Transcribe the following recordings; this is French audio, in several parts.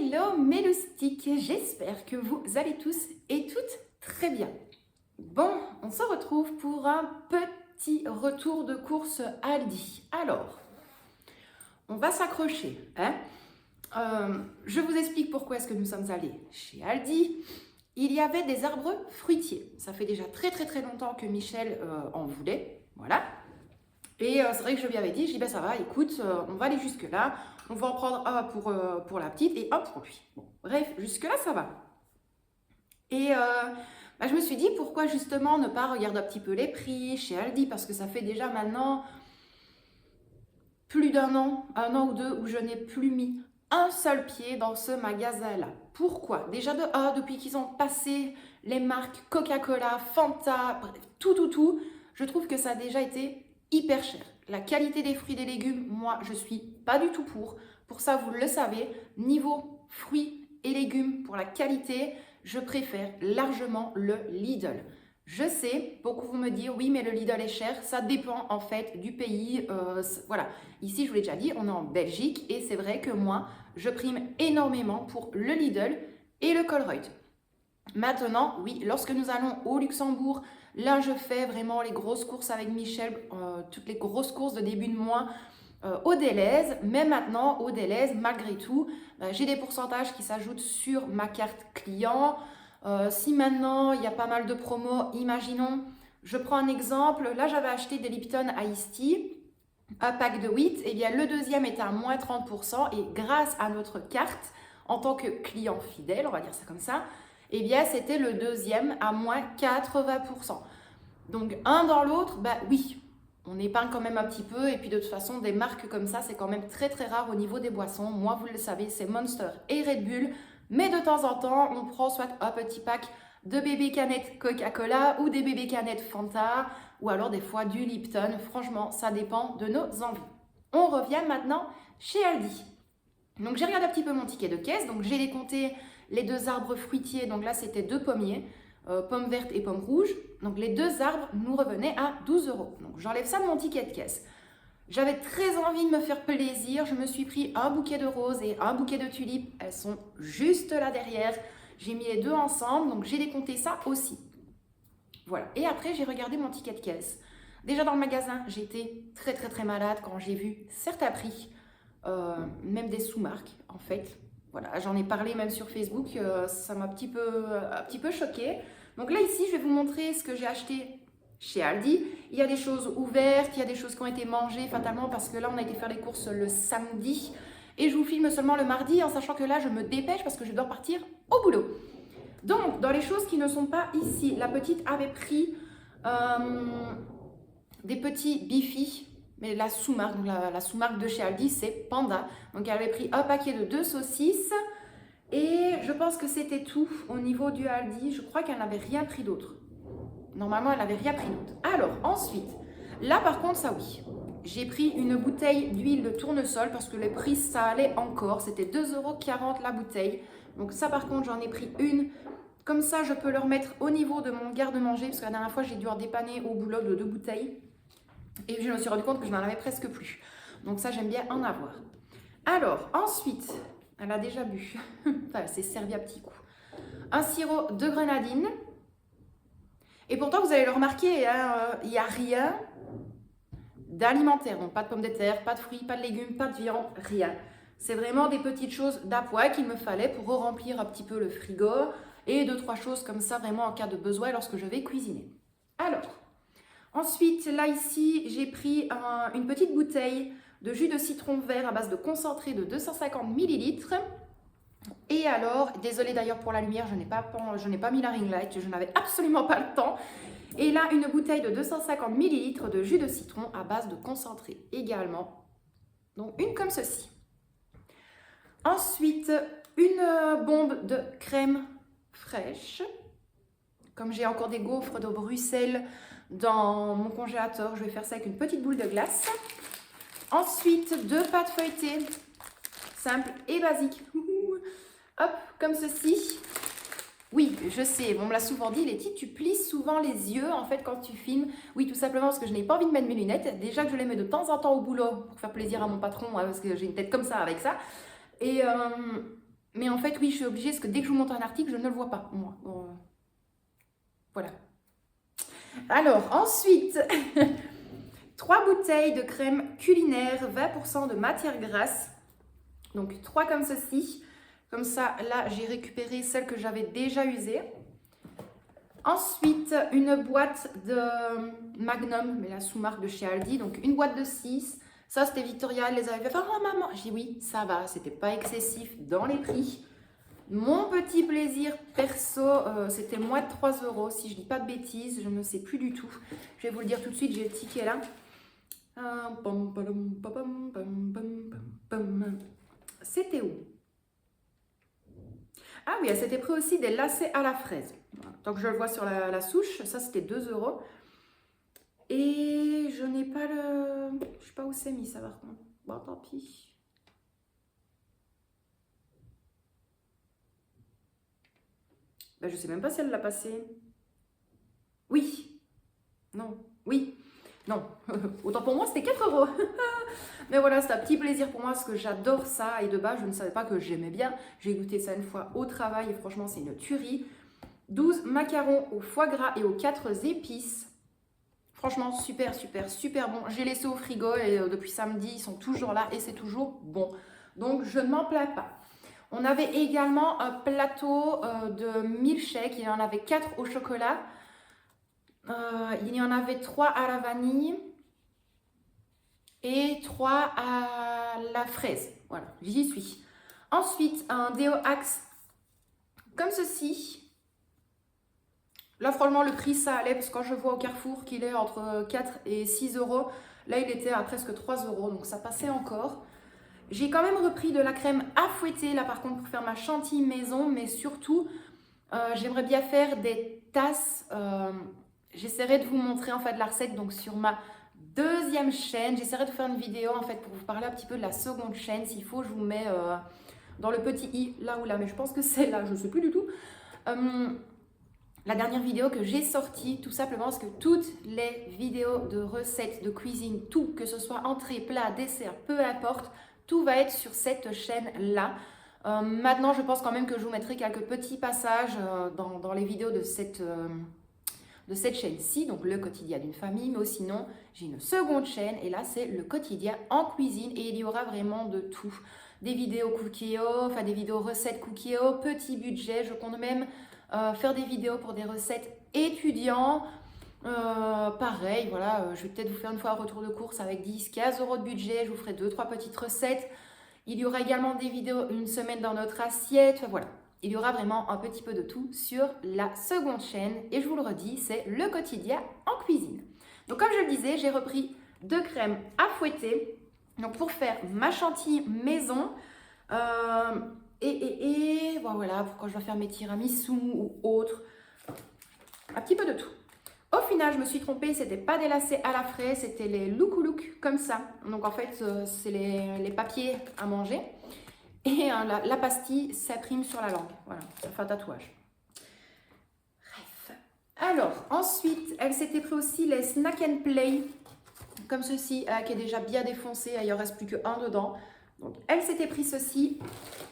Hello mes loustiques, j'espère que vous allez tous et toutes très bien. Bon, on se retrouve pour un petit retour de course Aldi. Alors, on va s'accrocher. Je vous explique pourquoi est-ce que nous sommes allés chez Aldi. Il y avait des arbres fruitiers. Ça fait déjà très longtemps que Michel en voulait. Voilà. Et c'est vrai que je lui avais dit, je dis ben ça va, écoute, on va aller jusque là, on va en prendre un pour la petite et un pour lui. Bon, bref, jusque là ça va. Et je me suis dit pourquoi justement ne pas regarder un petit peu les prix chez Aldi, parce que ça fait déjà maintenant plus d'un an ou deux où je n'ai plus mis un seul pied dans ce magasin-là. Pourquoi? Déjà de un, depuis qu'ils ont passé les marques Coca-Cola, Fanta, bref, tout, je trouve que ça a déjà été hyper cher. La qualité des fruits et des légumes, moi, je suis pas du tout pour. Pour ça, vous le savez, niveau fruits et légumes, pour la qualité, je préfère largement le Lidl. Je sais, beaucoup vont me dire, oui, mais le Lidl est cher. Ça dépend en fait du pays. Voilà, ici, je vous l'ai déjà dit, on est en Belgique et c'est vrai que moi, je prime énormément pour le Lidl et le Colruyt. Maintenant, oui, lorsque nous allons au Luxembourg, là, je fais vraiment les grosses courses avec Michel, toutes les grosses courses de début de mois au Delhaize. Mais maintenant, au Delhaize, malgré tout, j'ai des pourcentages qui s'ajoutent sur ma carte client. Si maintenant, il y a pas mal de promos, imaginons, je prends un exemple. Là, j'avais acheté des Lipton Iced Tea, un pack de 8. Et bien, le deuxième était à moins 30%. Et grâce à notre carte, en tant que client fidèle, on va dire ça comme ça, et bien, c'était le deuxième à moins 80%. Donc, un dans l'autre, oui, on épargne quand même un petit peu. Et puis, de toute façon, des marques comme ça, c'est quand même très rare au niveau des boissons. Moi, vous le savez, c'est Monster et Red Bull. Mais de temps en temps, on prend soit un petit pack de bébés canettes Coca-Cola ou des bébés canettes Fanta ou alors des fois du Lipton. Franchement, ça dépend de nos envies. On revient maintenant chez Aldi. Donc, j'ai regardé un petit peu mon ticket de caisse. Donc, j'ai décompté les deux arbres fruitiers. Donc là, c'était deux pommiers, pommes vertes et pommes rouges. Donc, les deux arbres nous revenaient à 12 €. Donc, j'enlève ça de mon ticket de caisse. J'avais très envie de me faire plaisir. Je me suis pris un bouquet de roses et un bouquet de tulipes. Elles sont juste là derrière. J'ai mis les deux ensemble. Donc, j'ai décompté ça aussi. Voilà. Et après, j'ai regardé mon ticket de caisse. Déjà dans le magasin, j'étais très malade quand j'ai vu certains prix. Même des sous-marques en fait. Voilà, j'en ai parlé même sur Facebook, ça m'a un petit peu choquée. Donc là ici, je vais vous montrer ce que j'ai acheté chez Aldi. Il y a des choses ouvertes, il y a des choses qui ont été mangées fatalement parce que là on a été faire les courses le samedi et je vous filme seulement le mardi en sachant que là je me dépêche parce que je dois partir au boulot. Donc dans les choses qui ne sont pas ici, la petite avait pris des petits bifis. Mais la sous-marque, la sous-marque de chez Aldi, c'est Panda. Donc, elle avait pris un paquet de 2 saucisses. Et je pense que c'était tout au niveau du Aldi. Je crois qu'elle n'avait rien pris d'autre. Normalement, elle n'avait rien pris d'autre. Alors, ensuite, là par contre, ça oui. J'ai pris une bouteille d'huile de tournesol parce que le prix, ça allait encore. C'était 2,40 € la bouteille. Donc ça par contre, j'en ai pris une. Comme ça, je peux le remettre au niveau de mon garde-manger. Parce que la dernière fois, j'ai dû en dépanner au boulot de 2 bouteilles. Et je me suis rendu compte que je n'en avais presque plus. Donc ça, j'aime bien en avoir. Alors, ensuite, elle a déjà bu. Enfin, elle s'est servie à petits coups. Un sirop de grenadine. Et pourtant, vous allez le remarquer, hein, il n'y a rien d'alimentaire. Donc, pas de pommes de terre, pas de fruits, pas de légumes, pas de viande, rien. C'est vraiment des petites choses d'appoint qu'il me fallait pour remplir un petit peu le frigo. Et 2-3 choses comme ça, vraiment en cas de besoin lorsque je vais cuisiner. Alors, ensuite, là ici, j'ai pris une petite bouteille de jus de citron vert à base de concentré de 250 ml. Et alors, désolée d'ailleurs pour la lumière, je n'ai pas mis la ring light, je n'avais absolument pas le temps. Et là, une bouteille de 250 ml de jus de citron à base de concentré également. Donc, une comme ceci. Ensuite, une bombe de crème fraîche. Comme j'ai encore des gaufres de Bruxelles dans mon congélateur, je vais faire ça avec une petite boule de glace. Ensuite, 2 pâtes feuilletées, simples et basiques. Hop, comme ceci. Oui, je sais, on me l'a souvent dit, Letty, tu plisses souvent les yeux en fait quand tu filmes. Oui, tout simplement parce que je n'ai pas envie de mettre mes lunettes. Déjà que je les mets de temps en temps au boulot pour faire plaisir à mon patron, hein, parce que j'ai une tête comme ça avec ça. Et Mais en fait, oui, je suis obligée, parce que dès que je vous montre un article, je ne le vois pas, moi. Voilà. Alors, ensuite, 3 bouteilles de crème culinaire, 20% de matière grasse. Donc, 3 comme ceci. Comme ça, là, j'ai récupéré celle que j'avais déjà usée. Ensuite, une boîte de Magnum, mais la sous-marque de chez Aldi. Donc, une boîte de 6. Ça, c'était Victoria, elle les avait fait. Oh, maman! J'ai dit oui, ça va, c'était pas excessif dans les prix. Mon petit plaisir perso, c'était moins de 3 €, si je dis pas de bêtises, je ne sais plus du tout. Je vais vous le dire tout de suite, j'ai le ticket là. C'était où? Ah oui, elle s'était pris aussi des lacets à la fraise. Voilà. Donc je le vois sur la souche, ça c'était 2 €. Et je n'ai pas le... Je sais pas où c'est mis ça par contre. Bon, tant pis. Ben, je sais même pas si elle l'a passé. Oui. Non. Oui. Non. Autant pour moi, c'était 4 €. Mais voilà, c'est un petit plaisir pour moi parce que j'adore ça. Et de base, je ne savais pas que j'aimais bien. J'ai goûté ça une fois au travail et franchement, c'est une tuerie. 12 macarons au foie gras et aux 4 épices. Franchement, super, super, super bon. J'ai laissé au frigo et depuis samedi, ils sont toujours là et c'est toujours bon. Donc, je ne m'en plains pas. On avait également un plateau de milkshake. Il y en avait 4 au chocolat. Il y en avait 3 à la vanille et 3 à la fraise. Voilà, j'y suis. Ensuite, un déo Axe comme ceci. Là, franchement, le prix, ça allait, parce que quand je vois au Carrefour qu'il est entre 4 et 6 €, là, il était à presque 3 €, donc ça passait encore. J'ai quand même repris de la crème à fouetter, là, par contre, pour faire ma chantilly maison, mais surtout, j'aimerais bien faire des tasses. J'essaierai de vous montrer, en fait, la recette, donc sur ma deuxième chaîne. J'essaierai de faire une vidéo, en fait, pour vous parler un petit peu de la seconde chaîne. S'il faut, je vous mets dans le petit i, là ou là, mais je pense que c'est là, je ne sais plus du tout. La dernière vidéo que j'ai sortie, tout simplement parce que toutes les vidéos de recettes de cuisine, tout, que ce soit entrée, plat, dessert, peu importe, tout va être sur cette chaîne-là. Maintenant, je pense quand même que je vous mettrai quelques petits passages dans les vidéos de cette chaîne-ci, donc le quotidien d'une famille, mais aussi sinon, j'ai une seconde chaîne et là, c'est le quotidien en cuisine et il y aura vraiment de tout. Des vidéos Cookie-O, enfin des vidéos recettes Cookie-O, petit budget, je compte même faire des vidéos pour des recettes étudiants. Pareil, voilà, je vais peut-être vous faire une fois un retour de course avec 10-15 € de budget, je vous ferai 2-3 petites recettes. Il y aura également des vidéos une semaine dans notre assiette, voilà. Il y aura vraiment un petit peu de tout sur la seconde chaîne et je vous le redis, c'est le quotidien en cuisine. Donc comme je le disais, j'ai repris 2 crèmes à fouetter donc pour faire ma chantilly maison. Bon, voilà, pour quand je dois faire mes tiramisu ou autre, un petit peu de tout. Au final, je me suis trompée, c'était pas des lacets à la fraise, c'était les look look comme ça. Donc en fait, c'est les papiers à manger. Et la pastille s'imprime sur la langue. Voilà, ça fait un tatouage. Bref. Alors, ensuite, elle s'était pris aussi les Snack and Play, comme ceci, qui est déjà bien défoncé. Il ne reste plus qu'un dedans. Donc, elle s'était pris ceci.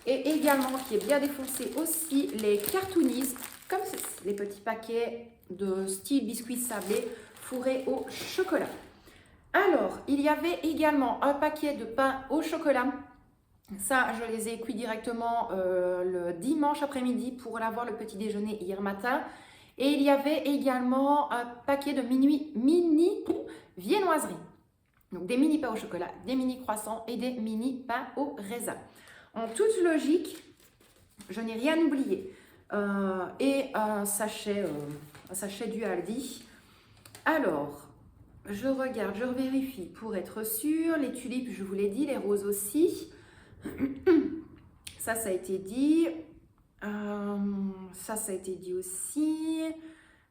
Et également, qui est bien défoncé aussi, les Cartoonies, comme ceci. Les petits paquets de style biscuits sablés fourrés au chocolat. Alors, il y avait également un paquet de pain au chocolat. Ça, je les ai cuits directement le dimanche après-midi pour l'avoir le petit déjeuner hier matin. Et il y avait également un paquet de mini viennoiseries. Donc des mini pains au chocolat, des mini croissants et des mini pains au raisin. En toute logique, je n'ai rien oublié. Et un sachet du Aldi. Alors, je regarde, je vérifie pour être sûre. Les tulipes, je vous l'ai dit, les roses aussi. Ça a été dit. Ça a été dit aussi.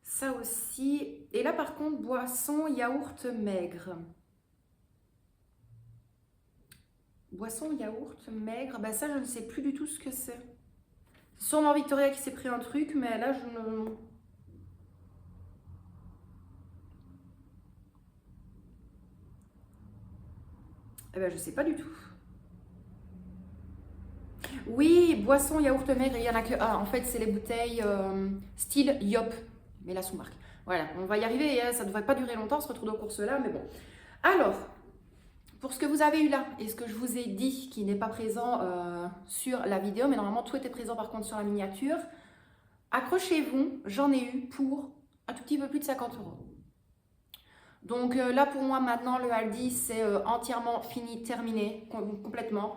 Ça aussi. Et là, par contre, boisson, yaourt maigre. Boisson, yaourt maigre. Ben ça, je ne sais plus du tout ce que c'est. C'est sûrement Victoria qui s'est pris un truc, mais là, je ne... Eh ben, je sais pas du tout. Oui, boisson, yaourt maigre, il n'y en a que un. En fait, c'est les bouteilles style Yop, mais la sous-marque. Voilà, on va y arriver, hein, ça ne devrait pas durer longtemps ce retour de course-là, mais bon. Alors, pour ce que vous avez eu là, et ce que je vous ai dit qui n'est pas présent sur la vidéo, mais normalement tout était présent par contre sur la miniature, accrochez-vous, j'en ai eu pour un tout petit peu plus de 50 euros. Donc là pour moi maintenant le Aldi c'est entièrement fini, terminé, complètement.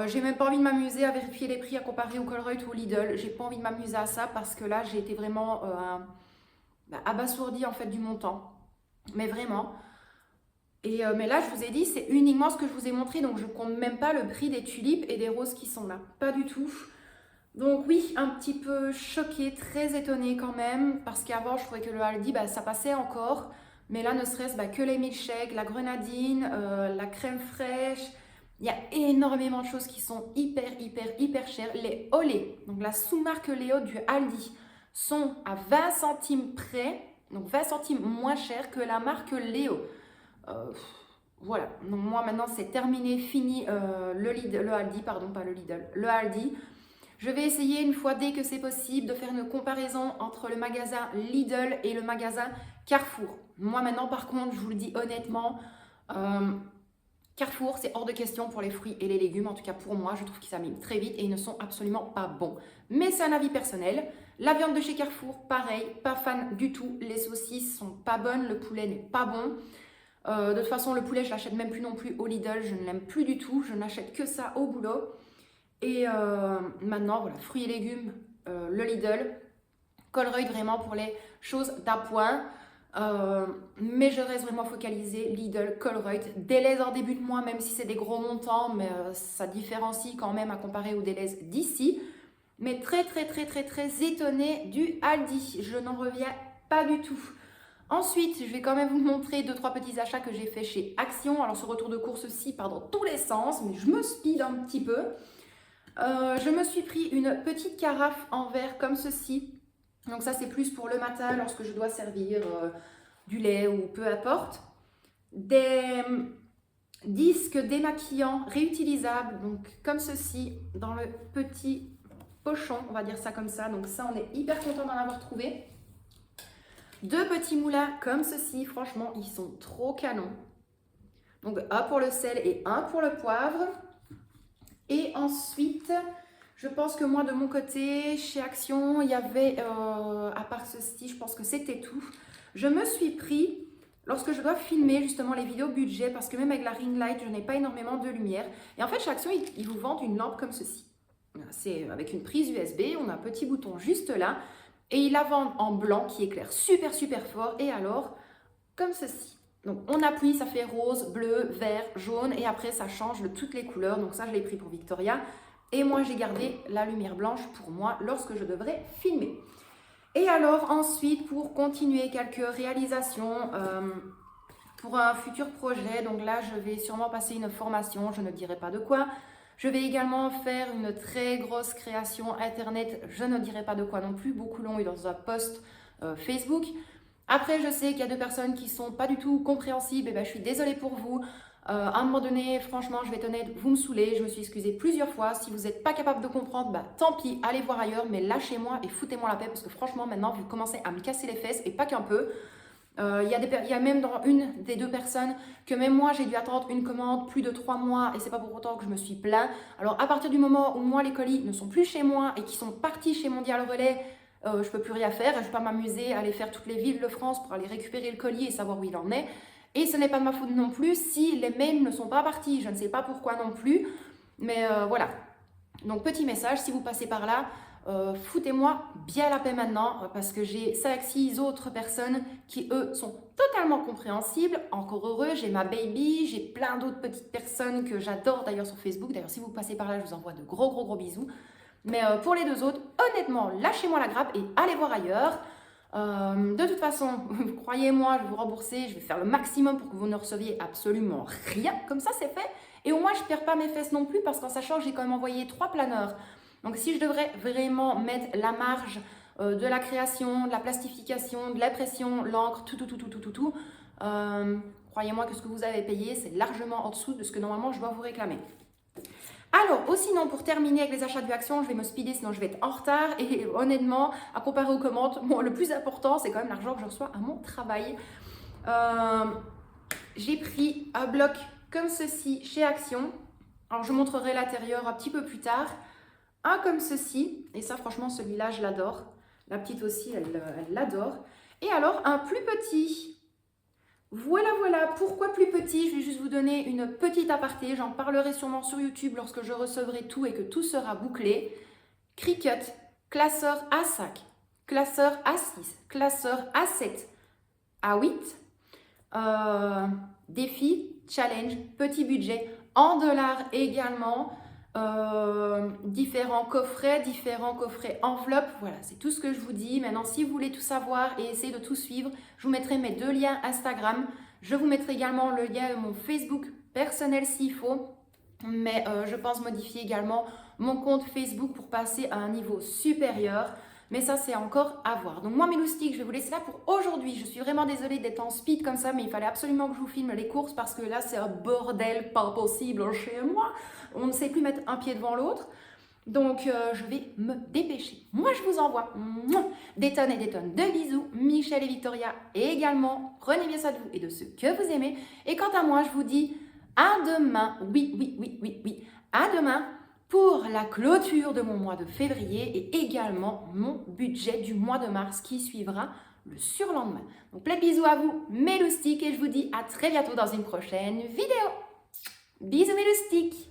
J'ai même pas envie de m'amuser à vérifier les prix, à comparer au Colruyt ou au Lidl. J'ai pas envie de m'amuser à ça parce que là j'ai été vraiment abasourdie en fait du montant. Mais vraiment. Et mais là je vous ai dit c'est uniquement ce que je vous ai montré, donc je compte même pas le prix des tulipes et des roses qui sont là. Pas du tout. Donc oui, un petit peu choquée, très étonnée quand même, parce qu'avant je trouvais que le Aldi, ça passait encore. Mais là, ne serait-ce que les milkshakes, la grenadine, la crème fraîche, il y a énormément de choses qui sont hyper chères. Les Olé, donc la sous-marque Léo du Aldi, sont à 20 centimes près, donc 20 centimes moins cher que la marque Léo. Voilà, donc moi maintenant c'est terminé, fini le Aldi, pardon, pas le Lidl, le Aldi. Je vais essayer une fois dès que c'est possible de faire une comparaison entre le magasin Lidl et le magasin Carrefour. Moi maintenant par contre, je vous le dis honnêtement, Carrefour c'est hors de question pour les fruits et les légumes. En tout cas pour moi, je trouve qu'ils s'abîment très vite et ils ne sont absolument pas bons. Mais c'est un avis personnel. La viande de chez Carrefour, pareil, pas fan du tout. Les saucisses sont pas bonnes, le poulet n'est pas bon. De toute façon, le poulet, je l'achète même plus non plus au Lidl. Je ne l'aime plus du tout. Je n'achète que ça au boulot. Et maintenant, voilà, fruits et légumes, le Lidl, Colruyt vraiment pour les choses d'appoint. Mais je reste vraiment focalisée Lidl, Colruyt. Delhaize en début de mois, même si c'est des gros montants, mais ça différencie quand même à comparer aux Delhaize d'ici. Mais très étonnée du Aldi. Je n'en reviens pas du tout. Ensuite, je vais quand même vous montrer 2-3 petits achats que j'ai fait chez Action. Alors ce retour de course-ci part dans tous les sens, mais je me speed un petit peu. Je me suis pris une petite carafe en verre comme ceci. Donc ça c'est plus pour le matin lorsque je dois servir du lait ou peu importe. Des disques démaquillants réutilisables, donc comme ceci, dans le petit pochon, on va dire ça comme ça. Donc ça on est hyper content d'en avoir trouvé. 2 petits moulins comme ceci, franchement ils sont trop canons. Donc un pour le sel et un pour le poivre. Et ensuite, je pense que moi de mon côté, chez Action, il y avait, à part ceci, je pense que c'était tout. Je me suis pris, lorsque je dois filmer justement les vidéos budget, parce que même avec la ring light, je n'ai pas énormément de lumière. Et en fait, chez Action, ils vous vendent une lampe comme ceci. C'est avec une prise USB, on a un petit bouton juste là. Et ils la vendent en blanc qui éclaire super fort. Et alors, comme ceci. Donc on appuie, ça fait rose, bleu, vert, jaune et après ça change de toutes les couleurs. Donc ça je l'ai pris pour Victoria et moi j'ai gardé la lumière blanche pour moi lorsque je devrais filmer. Et alors ensuite pour continuer quelques réalisations pour un futur projet, donc là je vais sûrement passer une formation, je ne dirai pas de quoi. Je vais également faire une très grosse création internet, je ne dirai pas de quoi non plus, beaucoup l'ont eu dans un post Facebook. Après, je sais qu'il y a 2 personnes qui sont pas du tout compréhensibles, et je suis désolée pour vous. À un moment donné, franchement, je vais être honnête, vous me saoulez, je me suis excusée plusieurs fois. Si vous n'êtes pas capable de comprendre, tant pis, allez voir ailleurs, mais lâchez-moi et foutez-moi la paix parce que franchement, maintenant, vous commencez à me casser les fesses et pas qu'un peu. Il y a même dans une des 2 personnes que même moi, j'ai dû attendre une commande plus de 3 mois et c'est pas pour autant que je me suis plaint. Alors, à partir du moment où moi, les colis ne sont plus chez moi et qui sont partis chez Mondial Relais, je peux plus rien faire, je ne vais pas m'amuser à aller faire toutes les villes de France pour aller récupérer le colis et savoir où il en est. Et ce n'est pas de ma faute non plus si les mails ne sont pas partis, je ne sais pas pourquoi non plus, mais voilà. Donc petit message, si vous passez par là, foutez-moi bien la paix maintenant parce que j'ai 5-6 autres personnes qui eux sont totalement compréhensibles, encore heureux, j'ai ma baby, j'ai plein d'autres petites personnes que j'adore d'ailleurs sur Facebook, d'ailleurs si vous passez par là je vous envoie de gros bisous. Mais pour les 2 autres, honnêtement, lâchez-moi la grappe et allez voir ailleurs. De toute façon, croyez-moi, je vais vous rembourser, je vais faire le maximum pour que vous ne receviez absolument rien. Comme ça, c'est fait. Et au moins, je ne perds pas mes fesses non plus parce qu'en sachant que j'ai quand même envoyé 3 planeurs. Donc, si je devrais vraiment mettre la marge de la création, de la plastification, de l'impression, l'encre, tout, croyez-moi que ce que vous avez payé, c'est largement en dessous de ce que normalement je dois vous réclamer. Alors, sinon, pour terminer avec les achats de actions, je vais me speeder, sinon je vais être en retard. Et honnêtement, à comparer aux commandes, bon, le plus important, c'est quand même l'argent que je reçois à mon travail. J'ai pris un bloc comme ceci chez Action. Alors, je vous montrerai l'intérieur un petit peu plus tard. Un comme ceci. Et ça, franchement, celui-là, je l'adore. La petite aussi, elle l'adore. Et alors, un plus petit. Voilà, voilà. Pourquoi plus petit? Je vais juste vous donner une petite aparté. J'en parlerai sûrement sur YouTube lorsque je recevrai tout et que tout sera bouclé. Cricut, classeur A5, classeur A6, classeur A7, A8, défi, challenge, petit budget, en dollars également, différents coffrets enveloppes. Voilà, c'est tout ce que je vous dis. Maintenant, si vous voulez tout savoir et essayer de tout suivre, je vous mettrai mes 2 liens Instagram. Je vous mettrai également le lien de mon Facebook personnel s'il faut. Mais je pense modifier également mon compte Facebook pour passer à un niveau supérieur. Mais ça, c'est encore à voir. Donc moi, mes loustiques, je vais vous laisser là pour aujourd'hui. Je suis vraiment désolée d'être en speed comme ça, mais il fallait absolument que je vous filme les courses parce que là, c'est un bordel pas possible chez moi. On ne sait plus mettre un pied devant l'autre. Donc, je vais me dépêcher. Moi, je vous envoie des tonnes et des tonnes de bisous. Michel et Victoria également. Prenez bien soin de vous et de ceux que vous aimez. Et quant à moi, je vous dis à demain. Oui. À demain pour la clôture de mon mois de février et également mon budget du mois de mars qui suivra le surlendemain. Donc, plein de bisous à vous, mes loustiques, et je vous dis à très bientôt dans une prochaine vidéo. Bisous, mes loustiques!